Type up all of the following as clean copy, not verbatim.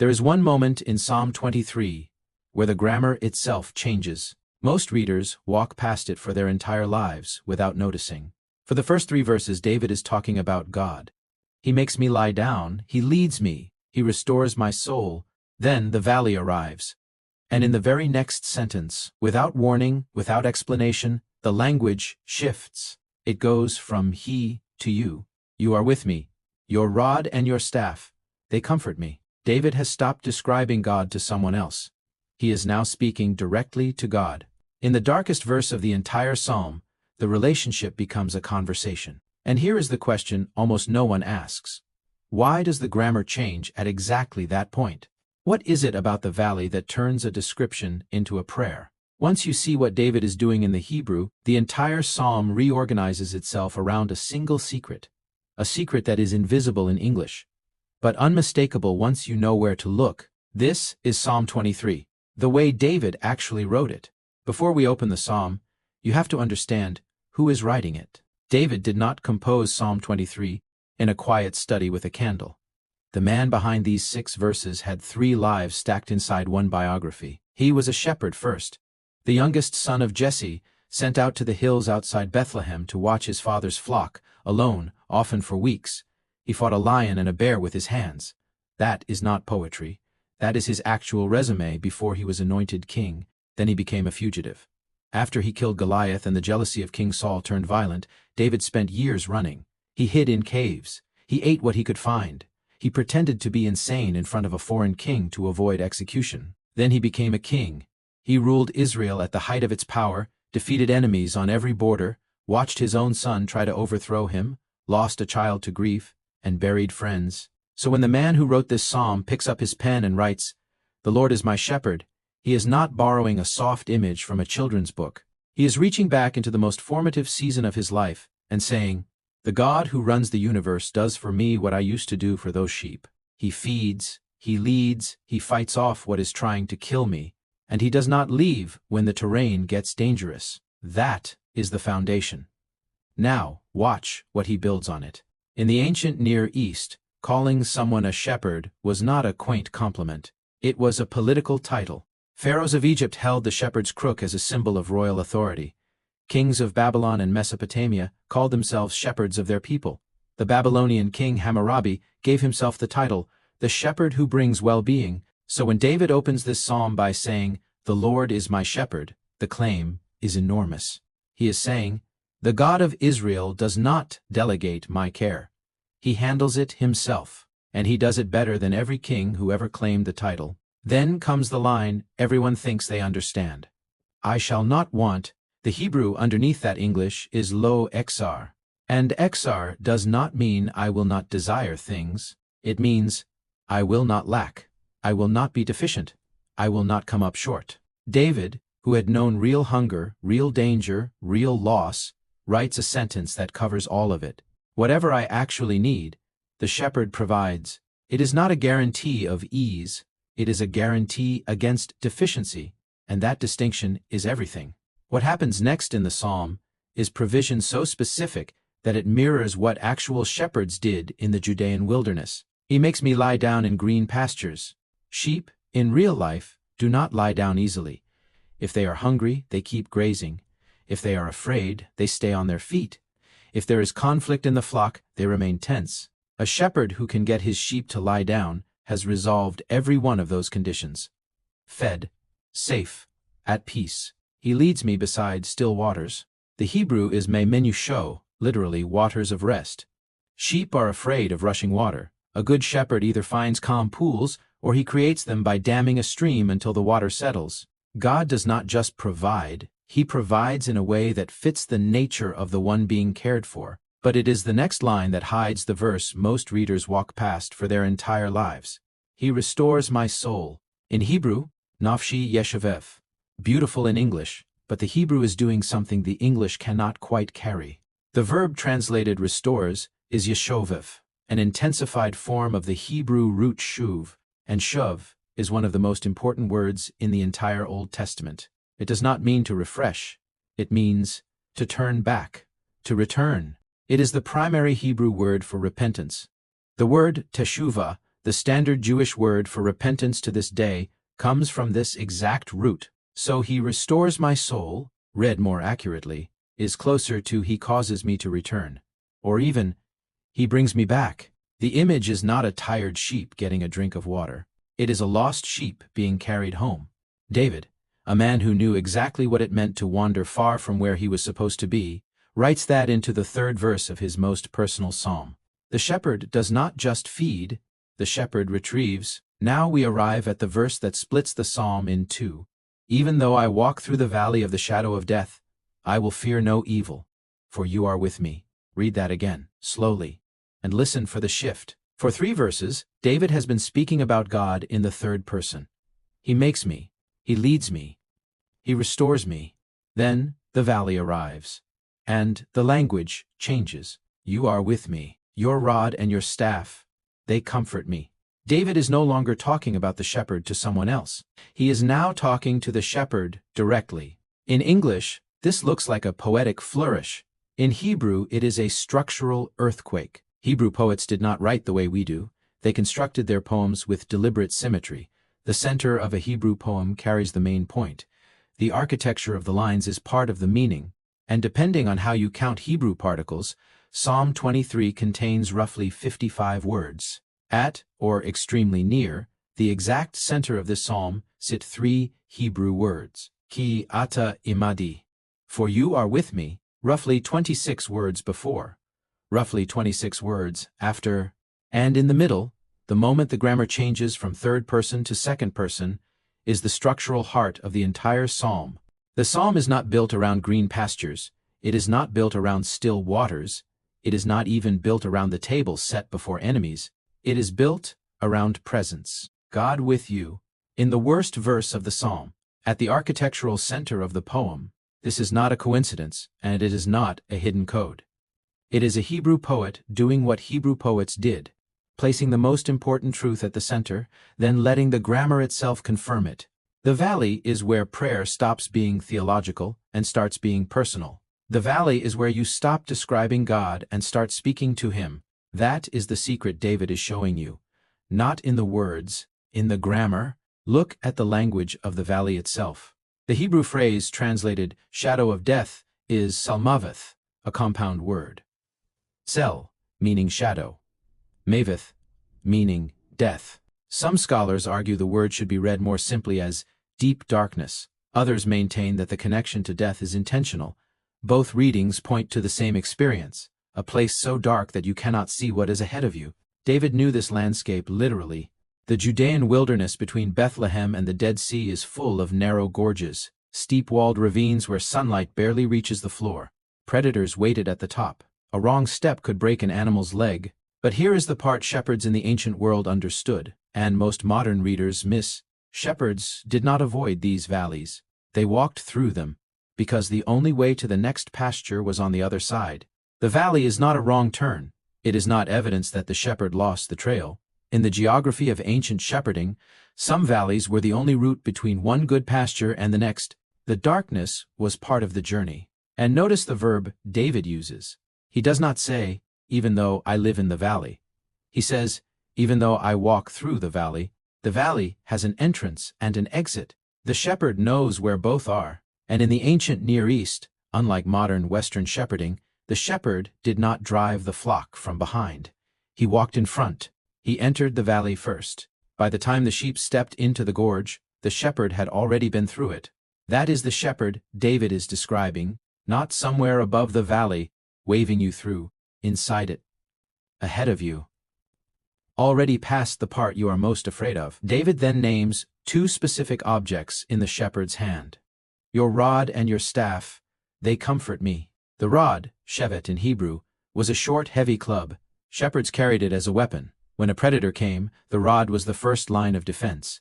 There is one moment in Psalm 23 where the grammar itself changes. Most readers walk past it for their entire lives without noticing. For the first 3 verses, David is talking about God. He makes me lie down, he leads me, he restores my soul. Then the valley arrives. And in the very next sentence, without warning, without explanation, the language shifts. It goes from he to you. You are with me. Your rod and your staff, they comfort me. David has stopped describing God to someone else. He is now speaking directly to God. In the darkest verse of the entire psalm, the relationship becomes a conversation. And here is the question almost no one asks. Why does the grammar change at exactly that point? What is it about the valley that turns a description into a prayer? Once you see what David is doing in the Hebrew, the entire psalm reorganizes itself around a single secret. A secret that is invisible in English, but unmistakable once you know where to look. This is Psalm 23, the way David actually wrote it. Before we open the psalm, you have to understand who is writing it. David did not compose Psalm 23 in a quiet study with a candle. The man behind these 6 verses had 3 lives stacked inside one biography. He was a shepherd first, the youngest son of Jesse, sent out to the hills outside Bethlehem to watch his father's flock, alone, often for weeks. He fought a lion and a bear with his hands. That is not poetry. That is his actual resume before he was anointed king. Then he became a fugitive. After he killed Goliath and the jealousy of King Saul turned violent, David spent years running. He hid in caves. He ate what he could find. He pretended to be insane in front of a foreign king to avoid execution. Then he became a king. He ruled Israel at the height of its power, defeated enemies on every border, watched his own son try to overthrow him, lost a child to grief, and buried friends. So when the man who wrote this psalm picks up his pen and writes, "The Lord is my shepherd," he is not borrowing a soft image from a children's book. He is reaching back into the most formative season of his life and saying, "The God who runs the universe does for me what I used to do for those sheep. He feeds, he leads, he fights off what is trying to kill me, and he does not leave when the terrain gets dangerous." That is the foundation. Now, watch what he builds on it. In the ancient Near East, calling someone a shepherd was not a quaint compliment. It was a political title. Pharaohs of Egypt held the shepherd's crook as a symbol of royal authority. Kings of Babylon and Mesopotamia called themselves shepherds of their people. The Babylonian king Hammurabi gave himself the title, the shepherd who brings well-being. So when David opens this psalm by saying, "The Lord is my shepherd," the claim is enormous. He is saying, the God of Israel does not delegate my care. He handles it himself, and he does it better than every king who ever claimed the title. Then comes the line everyone thinks they understand. I shall not want. The Hebrew underneath that English is lo exar. And exar does not mean I will not desire things. It means I will not lack. I will not be deficient. I will not come up short. David, who had known real hunger, real danger, real loss, writes a sentence that covers all of it. Whatever I actually need, the shepherd provides. It is not a guarantee of ease. It is a guarantee against deficiency, and that distinction is everything. What happens next in the psalm is provision so specific that it mirrors what actual shepherds did in the Judean wilderness. He makes me lie down in green pastures. Sheep, in real life, do not lie down easily. If they are hungry, they keep grazing. If they are afraid, they stay on their feet. If there is conflict in the flock, they remain tense. A shepherd who can get his sheep to lie down has resolved every one of those conditions. Fed, safe, at peace. He leads me beside still waters. The Hebrew is me menusho, literally waters of rest. Sheep are afraid of rushing water. A good shepherd either finds calm pools or he creates them by damming a stream until the water settles. God does not just provide, he provides in a way that fits the nature of the one being cared for. But it is the next line that hides the verse most readers walk past for their entire lives. He restores my soul. In Hebrew, nafshi yeshavev. Beautiful in English, but the Hebrew is doing something the English cannot quite carry. The verb translated restores is yeshovev, an intensified form of the Hebrew root shuv, and shuv is one of the most important words in the entire Old Testament. It does not mean to refresh. It means to turn back, to return. It is the primary Hebrew word for repentance. The word teshuvah The standard Jewish word for repentance to this day comes from this exact root. So he restores my soul, read more accurately, is closer to he causes me to return. Or even, he brings me back. The image is not a tired sheep getting a drink of water. It is a lost sheep being carried home. David, a man who knew exactly what it meant to wander far from where he was supposed to be, writes that into the 3rd verse of his most personal psalm. The shepherd does not just feed, the shepherd retrieves. Now we arrive at the verse that splits the psalm in two. Even though I walk through the valley of the shadow of death, I will fear no evil, for you are with me. Read that again, slowly, and listen for the shift. For 3 verses, David has been speaking about God in the 3rd person. He makes me, he leads me, he restores me. Then the valley arrives, and the language changes. You are with me, your rod and your staff, they comfort me. David is no longer talking about the shepherd to someone else. He is now talking to the shepherd directly. In English, this looks like a poetic flourish. In Hebrew, it is a structural earthquake. Hebrew poets did not write the way we do. They constructed their poems with deliberate symmetry. The center of a Hebrew poem carries the main point. The architecture of the lines is part of the meaning, and depending on how you count Hebrew particles, Psalm 23 contains roughly 55 words. At, or extremely near, the exact center of this psalm sit 3 Hebrew words. Ki, attah, immadi. For you are with me, roughly 26 words before, roughly 26 words after, and in the middle, the moment the grammar changes from 3rd person to 2nd person, is the structural heart of the entire psalm. The psalm is not built around green pastures, it is not built around still waters, it is not even built around the table set before enemies. It is built around presence. God with you. In the worst verse of the psalm, at the architectural center of the poem, this is not a coincidence, and it is not a hidden code. It is a Hebrew poet doing what Hebrew poets did, placing the most important truth at the center, then letting the grammar itself confirm it. The valley is where prayer stops being theological and starts being personal. The valley is where you stop describing God and start speaking to Him. That is the secret David is showing you. Not in the words, in the grammar. Look at the language of the valley itself. The Hebrew phrase translated shadow of death is salmaveth, a compound word. Sel, meaning shadow. Maveth, meaning death. Some scholars argue the word should be read more simply as deep darkness. Others maintain that the connection to death is intentional. Both readings point to the same experience. A place so dark that you cannot see what is ahead of you. David knew this landscape literally. The Judean wilderness between Bethlehem and the Dead Sea is full of narrow gorges, steep-walled ravines where sunlight barely reaches the floor. Predators waited at the top. A wrong step could break an animal's leg. But here is the part shepherds in the ancient world understood, and most modern readers miss. Shepherds did not avoid these valleys. They walked through them, because the only way to the next pasture was on the other side. The valley is not a wrong turn. It is not evidence that the shepherd lost the trail. In the geography of ancient shepherding, some valleys were the only route between one good pasture and the next. The darkness was part of the journey. And notice the verb David uses. He does not say, even though I live in the valley. He says, even though I walk through the valley. The valley has an entrance and an exit. The shepherd knows where both are. And in the ancient Near East, unlike modern Western shepherding, the shepherd did not drive the flock from behind. He walked in front. He entered the valley first. By the time the sheep stepped into the gorge, the shepherd had already been through it. That is the shepherd David is describing, not somewhere above the valley, waving you through, inside it, ahead of you. Already past the part you are most afraid of. David then names 2 specific objects in the shepherd's hand. Your rod and your staff, they comfort me. The rod, shevet in Hebrew, was a short, heavy club. Shepherds carried it as a weapon. When a predator came, the rod was the first line of defense.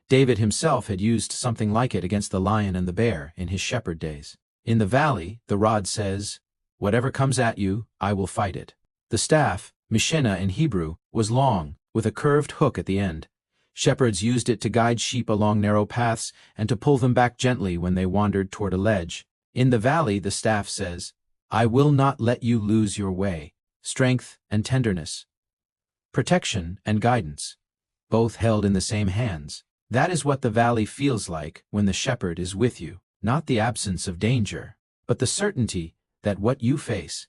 David himself had used something like it against the lion and the bear in his shepherd days. In the valley, the rod says, whatever comes at you, I will fight it. The staff, mishenah in Hebrew, was long, with a curved hook at the end. Shepherds used it to guide sheep along narrow paths and to pull them back gently when they wandered toward a ledge. In the valley, the staff says, I will not let you lose your way. Strength and tenderness. Protection and guidance. both held in the same hands. That is what the valley feels like when the shepherd is with you, not the absence of danger, but the certainty that what you face,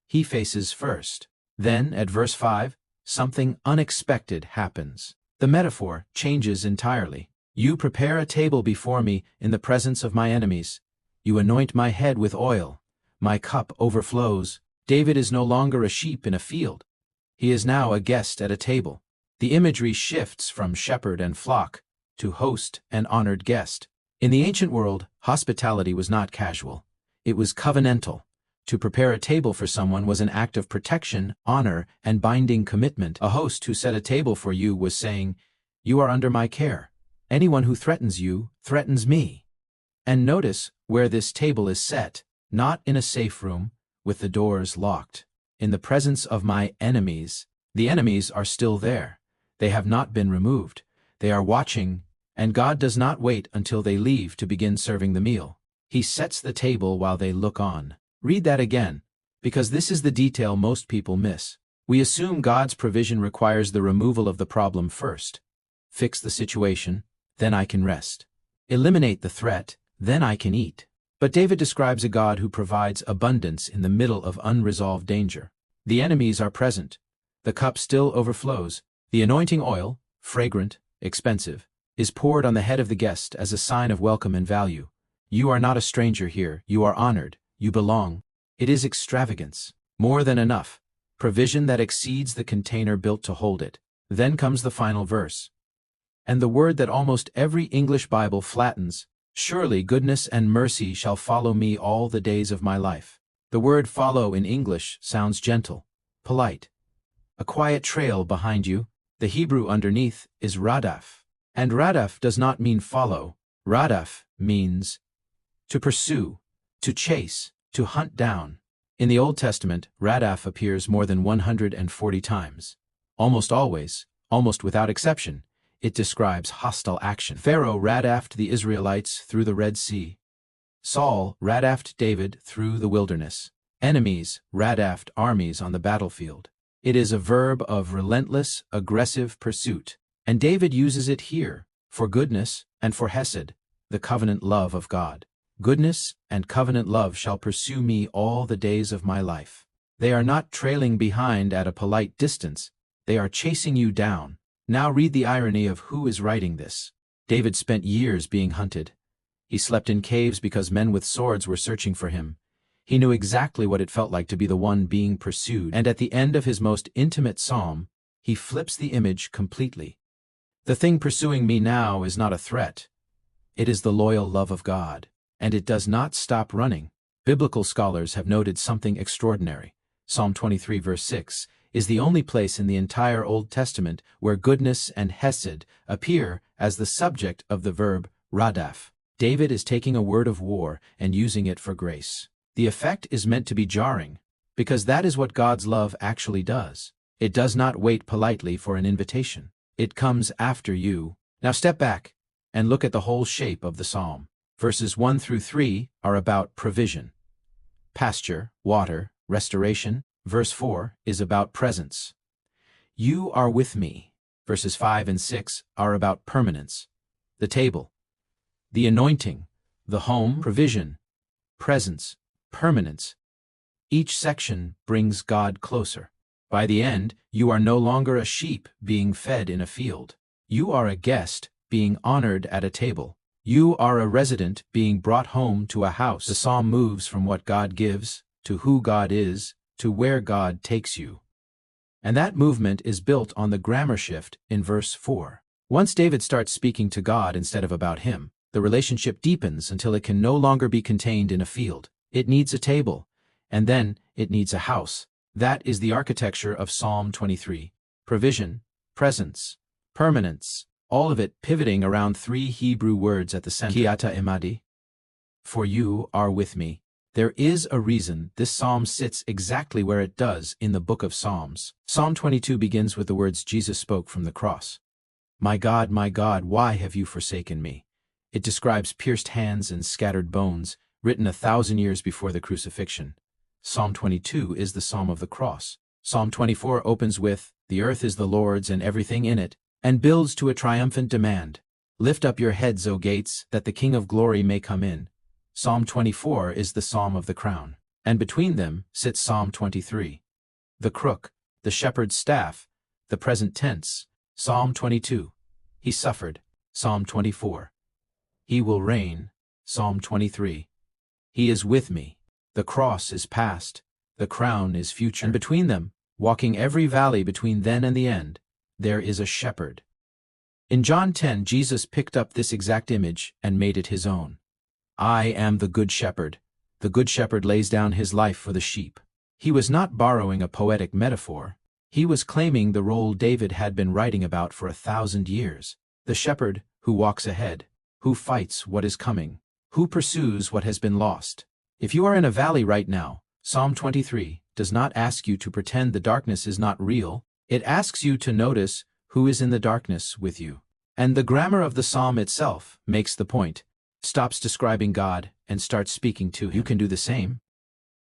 he faces first. Then, at verse 5, something unexpected happens. The metaphor changes entirely. You prepare a table before me in the presence of my enemies. You anoint my head with oil. My cup overflows. David is no longer a sheep in a field. He is now a guest at a table. The imagery shifts from shepherd and flock to host and honored guest. In the ancient world, hospitality was not casual. It was covenantal. To prepare a table for someone was an act of protection, honor, and binding commitment. A host who set a table for you was saying, "You are under my care. Anyone who threatens you threatens me." And notice where this table is set, not in a safe room, with the doors locked. In the presence of my enemies. The enemies are still there. They have not been removed. They are watching, and God does not wait until they leave to begin serving the meal. He sets the table while they look on. Read that again, because this is the detail most people miss. We assume God's provision requires the removal of the problem first. Fix the situation, then I can rest. Eliminate the threat, then I can eat. But David describes a God who provides abundance in the middle of unresolved danger. The enemies are present. The cup still overflows. The anointing oil, fragrant, expensive, is poured on the head of the guest as a sign of welcome and value. You are not a stranger here. You are honored. You belong. It is extravagance. More than enough. Provision that exceeds the container built to hold it. Then comes the final verse. And the word that almost every English Bible flattens, "Surely goodness and mercy shall follow me all the days of my life." The word follow in English sounds gentle, polite. A quiet trail behind you. The Hebrew underneath is Radaph. And Radaph does not mean follow. Radaph means to pursue, to chase, to hunt down. In the Old Testament, Radaph appears more than 140 times. Almost always, almost without exception, it describes hostile action. Pharaoh radaphed the Israelites through the Red Sea. Saul radaphed David through the wilderness. Enemies radaphed armies on the battlefield. It is a verb of relentless, aggressive pursuit. And David uses it here, for goodness and for hesed, the covenant love of God. Goodness and covenant love shall pursue me all the days of my life. They are not trailing behind at a polite distance. They are chasing you down. Now read the irony of who is writing this. David spent years being hunted. He slept in caves because men with swords were searching for him. He knew exactly what it felt like to be the one being pursued. And at the end of his most intimate psalm, he flips the image completely. The thing pursuing me now is not a threat. It is the loyal love of God. And it does not stop running. Biblical scholars have noted something extraordinary. Psalm 23 verse 6 is the only place in the entire Old Testament where goodness and hesed appear as the subject of the verb radaph. David is taking a word of war and using it for grace. The effect is meant to be jarring, because that is what God's love actually does. It does not wait politely for an invitation. It comes after you. Now step back and look at the whole shape of the psalm. Verses 1 through 3 are about provision, pasture, water, restoration. Verse 4 is about presence. You are with me. Verses 5 and 6 are about permanence, the table, the anointing, the home, provision, presence, permanence. Each section brings God closer. By the end, you are no longer a sheep being fed in a field. You are a guest being honored at a table. You are a resident being brought home to a house. The psalm moves from what God gives, to who God is, to where God takes you. And that movement is built on the grammar shift in verse 4. Once David starts speaking to God instead of about him, the relationship deepens until it can no longer be contained in a field. It needs a table, and then it needs a house. That is the architecture of Psalm 23. Provision, presence, permanence, all of it pivoting around three Hebrew words at the center. Attah, immadi. For you are with me. There is a reason this psalm sits exactly where it does in the book of Psalms. Psalm 22 begins with the words Jesus spoke from the cross. My God, why have you forsaken me? It describes pierced hands and scattered bones, written 1,000 years before the crucifixion. Psalm 22 is the Psalm of the cross. Psalm 24 opens with, the earth is the Lord's and everything in it, and builds to a triumphant demand. Lift up your heads, O gates, that the King of glory may come in. Psalm 24 is the psalm of the crown, and between them sits Psalm 23. The crook, the shepherd's staff, the present tense, Psalm 22. He suffered, Psalm 24. He will reign, Psalm 23. He is with me. The cross is past, the crown is future. And between them, walking every valley between then and the end, there is a shepherd. In John 10, Jesus picked up this exact image and made it his own. I am the good shepherd. The good shepherd lays down his life for the sheep. He was not borrowing a poetic metaphor. He was claiming the role David had been writing about for 1,000 years. The shepherd who walks ahead, who fights what is coming, who pursues what has been lost. If you are in a valley right now, Psalm 23 does not ask you to pretend the darkness is not real. It asks you to notice who is in the darkness with you. And the grammar of the psalm itself makes the point. Stops describing God and starts speaking to him. You can do the same.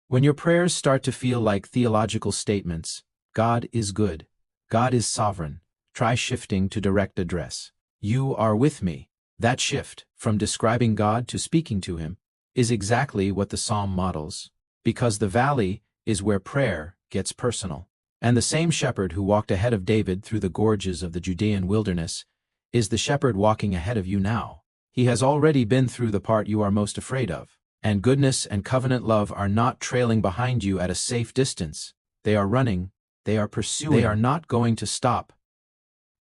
When your prayers start to feel like theological statements, God is good, God is sovereign, try shifting to direct address. You are with me. That shift, from describing God to speaking to him, is exactly what the psalm models, because the valley is where prayer gets personal. And the same shepherd who walked ahead of David through the gorges of the Judean wilderness is the shepherd walking ahead of you now. He has already been through the part you are most afraid of. And goodness and covenant love are not trailing behind you at a safe distance. They are running, they are pursuing, they are not going to stop.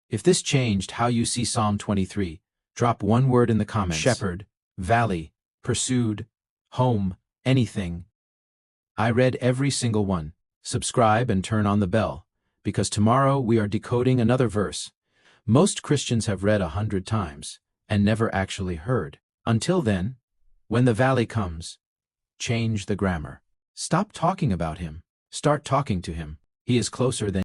If this changed how you see Psalm 23, drop one word in the comments. Shepherd, valley, pursued, home, anything. I read every single one. Subscribe and turn on the bell, because tomorrow we are decoding another verse most Christians have read 100 times and never actually heard. Until then, when the valley comes, change the grammar. Stop talking about him. Start talking to him. He is closer than